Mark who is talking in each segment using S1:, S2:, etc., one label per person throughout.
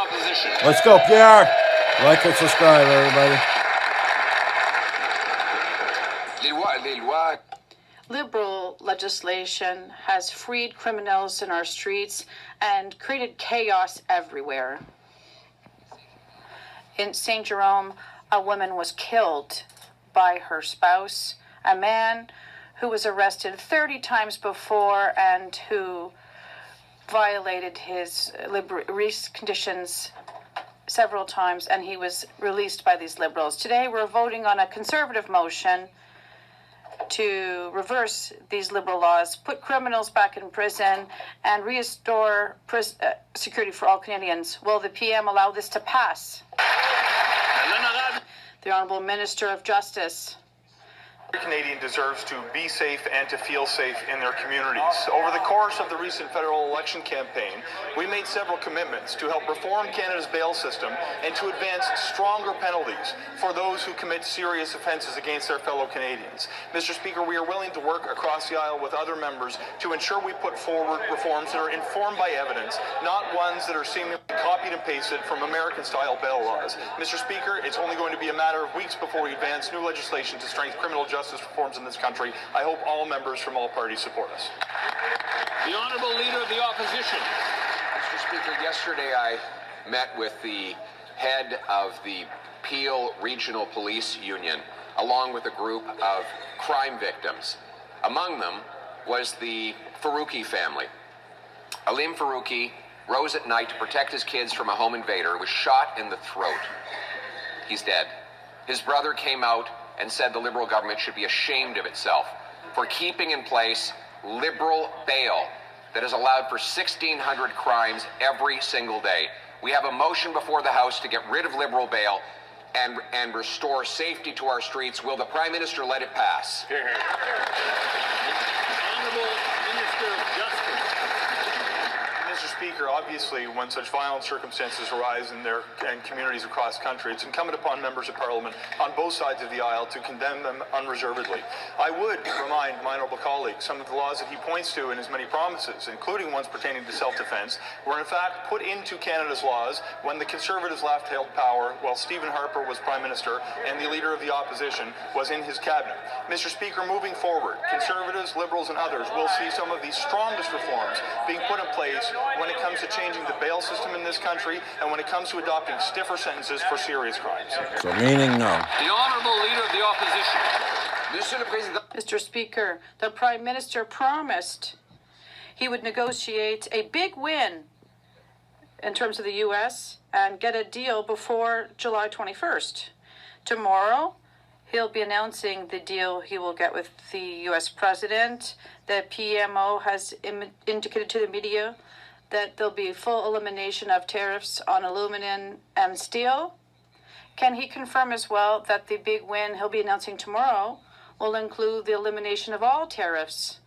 S1: Opposition.
S2: Let's go, Pierre. Like and subscribe, everybody.
S1: Les lois.
S3: Liberal legislation has freed criminals in our streets and created chaos everywhere. In St. Jerome, a woman was killed by her spouse, a man who was arrested 30 times before and who violated his release conditions several times, and he was released by these liberals. Today we're voting on a conservative motion to reverse these liberal laws, put criminals back in prison, and restore security for all Canadians. Will the PM allow this to pass? The Honourable Minister of Justice.
S4: Every Canadian deserves to be safe and to feel safe in their communities. Over the course of the recent federal election campaign, we made several commitments to help reform Canada's bail system and to advance stronger penalties for those who commit serious offences against their fellow Canadians. Mr. Speaker, we are willing to work across the aisle with other members to ensure we put forward reforms that are informed by evidence, not ones that are seemingly copied and pasted from American-style bail laws. Mr. Speaker, it's only going to be a matter of weeks before we advance new legislation to strengthen criminal justice reforms in this country. I hope all members from all parties support us.
S1: The Honourable Leader of the Opposition.
S5: Mr. Speaker, yesterday I met with the head of the Peel Regional Police Union, along with a group of crime victims. Among them was the Faruqi family. Alim Faruqi rose at night to protect his kids from a home invader, was shot in the throat. He's dead. His brother came out and said the Liberal government should be ashamed of itself for keeping in place Liberal bail that has allowed for 1,600 crimes every single day. We have a motion before the House to get rid of Liberal bail and restore safety to our streets. Will the Prime Minister let it pass?
S1: Here, here. Honourable Minister of Justice.
S4: Mr. Speaker, obviously, when such violent circumstances arise in communities across the country, it's incumbent upon members of Parliament on both sides of the aisle to condemn them unreservedly. I would remind my honourable colleague some of the laws that he points to in his many promises, including ones pertaining to self-defence, were in fact put into Canada's laws when the Conservatives left held power while Stephen Harper was Prime Minister and the Leader of the Opposition was in his cabinet. Mr. Speaker, moving forward, Conservatives, Liberals and others will see some of the strongest reforms being put in place when it comes to changing the bail system in this country and when it comes to adopting stiffer sentences for serious crimes.
S2: So meaning no.
S1: The Honourable Leader of the Opposition.
S3: Mr. Speaker, the Prime Minister promised he would negotiate a big win in terms of the U.S. and get a deal before July 21st. Tomorrow, he'll be announcing the deal he will get with the U.S. President. The PMO has indicated to the media that there'll be full elimination of tariffs on aluminum and steel. Can he confirm as well that the big win he'll be announcing tomorrow will include the elimination of all tariffs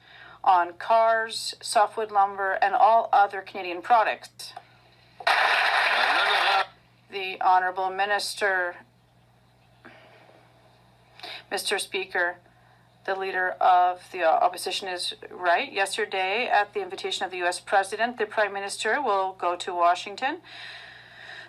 S3: on cars, softwood lumber, and all other Canadian products? The Honourable Minister. Mr. Speaker, the Leader of the Opposition is right. Yesterday, at the invitation of the U.S. President, the Prime Minister will go to Washington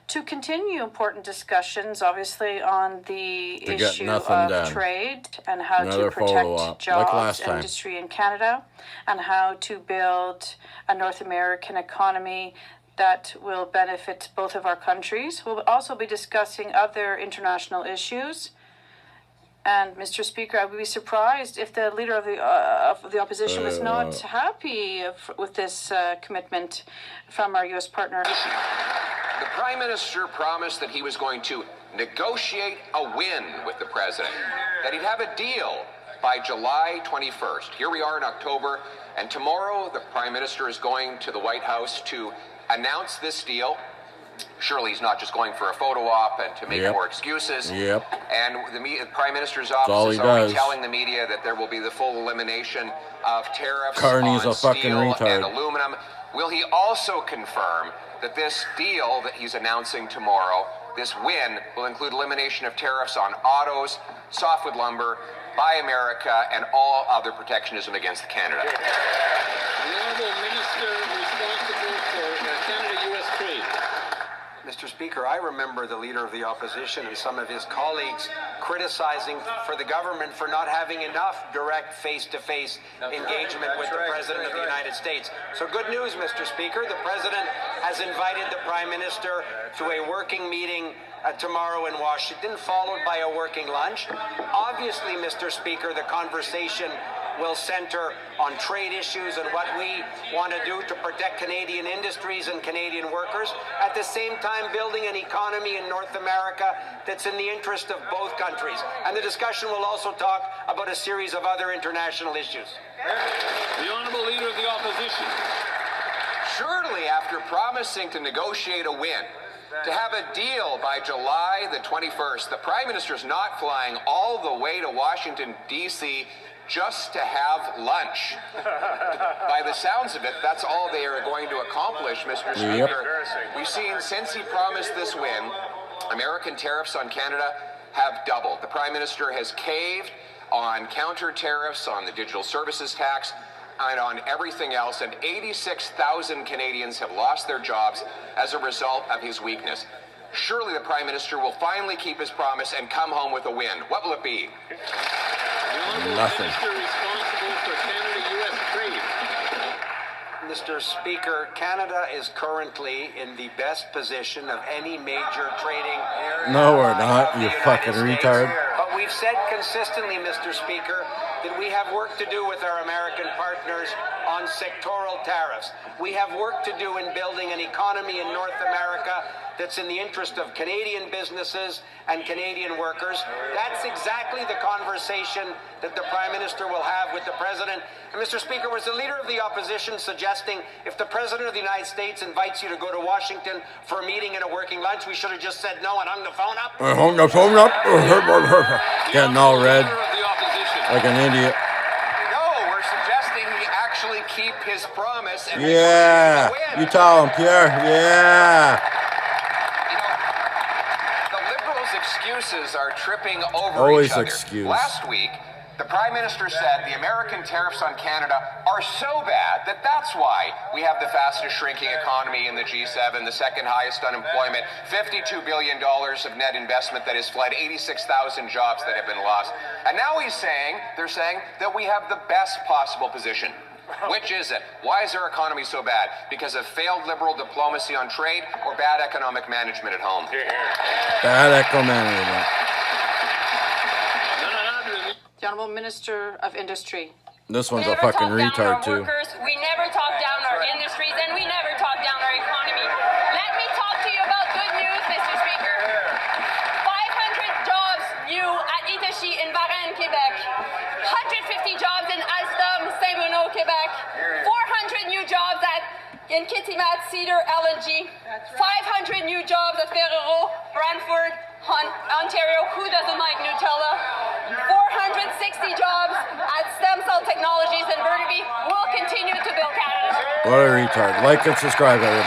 S3: to continue important discussions, obviously, on the issue of trade and how to protect jobs, industry in Canada, and how to build a North American economy that will benefit both of our countries. We'll also be discussing other international issues. And, Mr. Speaker, I would be surprised if the Leader of the Opposition was not happy with this commitment from our U.S. partner.
S5: The Prime Minister promised that he was going to negotiate a win with the President, that he'd have a deal by July 21st. Here we are in October, and tomorrow the Prime Minister is going to the White House to announce this deal. Surely he's not just going for a photo op and to make more excuses. And the Prime Minister's office is already telling the media that there will be the full elimination of tariffs on steel and aluminum. Will he also confirm that this deal that he's announcing tomorrow, this win, will include elimination of tariffs on autos, softwood lumber, Buy America, and all other protectionism against Canada?
S1: The Honourable Minister responsible for Canada-U.S. trade.
S5: Mr.
S6: Speaker, I remember the Leader of the Opposition and some of his colleagues criticizing for the government for not having enough direct face-to-face engagement with the President of the United States. So good news, Mr. Speaker. The President has invited the Prime Minister to a working meeting tomorrow in Washington, followed by a working lunch. Obviously, Mr. Speaker, the conversation will center on trade issues and what we want to do to protect Canadian industries and Canadian workers, at the same time building an economy in North America that's in the interest of both countries. And the discussion will also talk about a series of other international issues.
S1: The Honourable Leader of the Opposition.
S5: Surely, after promising to negotiate a win, to have a deal by July the 21st, the Prime Minister's not flying all the way to Washington, D.C. just to have lunch. By the sounds of it, that's all they are going to accomplish, Mr. Speaker. We've seen since he promised this win, American tariffs on Canada have doubled. The Prime Minister has caved on counter tariffs, on the digital services tax, and on everything else, and 86,000 Canadians have lost their jobs as a result of his weakness. Surely the Prime Minister will finally keep his promise and come home with a win. What will it be?
S1: The Honourable
S2: Nothing.
S1: Minister responsible for Canada-US trade.
S6: Mr. Speaker, Canada is currently in the best position of any major trading
S2: No, we're
S6: ally
S2: not,
S6: of the
S2: you
S6: United
S2: fucking
S6: States.
S2: retard.
S6: But we've said consistently, Mr. Speaker, that we have work to do with our American partners on sectoral tariffs. We have work to do in building an economy in North America that's in the interest of Canadian businesses and Canadian workers. That's exactly the conversation that the Prime Minister will have with the President. And Mr. Speaker, was the Leader of the Opposition suggesting if the President of the United States invites you to go to Washington for a meeting and a working lunch, we should have just said no and hung the phone up?
S2: I hung the phone up. Getting all red
S1: Leader of the Opposition.
S2: like an idiot.
S5: No, we're suggesting he actually keep his promise and
S2: Yeah.
S5: negotiate a win.
S2: You tell him, Pierre. Yeah.
S5: The Liberals' excuses are tripping over
S2: Always
S5: each other.
S2: excuse.
S5: Last week, the Prime Minister said the American tariffs on Canada are so bad that that's why we have the fastest shrinking economy in the G7, the second highest unemployment, $52 billion of net investment that has fled, 86,000 jobs that have been lost. And now they're saying that we have the best possible position. Which is it? Why is our economy so bad? Because of failed Liberal diplomacy on trade or bad economic management at home?
S2: Bad echo management.
S3: The Honourable Minister of Industry.
S2: This
S7: We
S2: one's a
S7: never
S2: fucking
S7: talk down
S2: retard
S7: our
S2: too.
S7: workers, we never talk down our industries, and we never talk down our economy. Let me talk to you about good news, Mr. Speaker. 500 jobs new at Itachi in Varennes, Quebec. 150 jobs in Alstom, Saint-Bruno, Quebec. 400 new jobs in Kitimat, Cedar, LNG. 500 new jobs at Ferrero, Brantford, Ontario. Who doesn't like Nutella? 460 jobs at Stem Cell Technologies in Burnaby. We'll continue to build Canada.
S2: What a retard. Like and subscribe, everybody.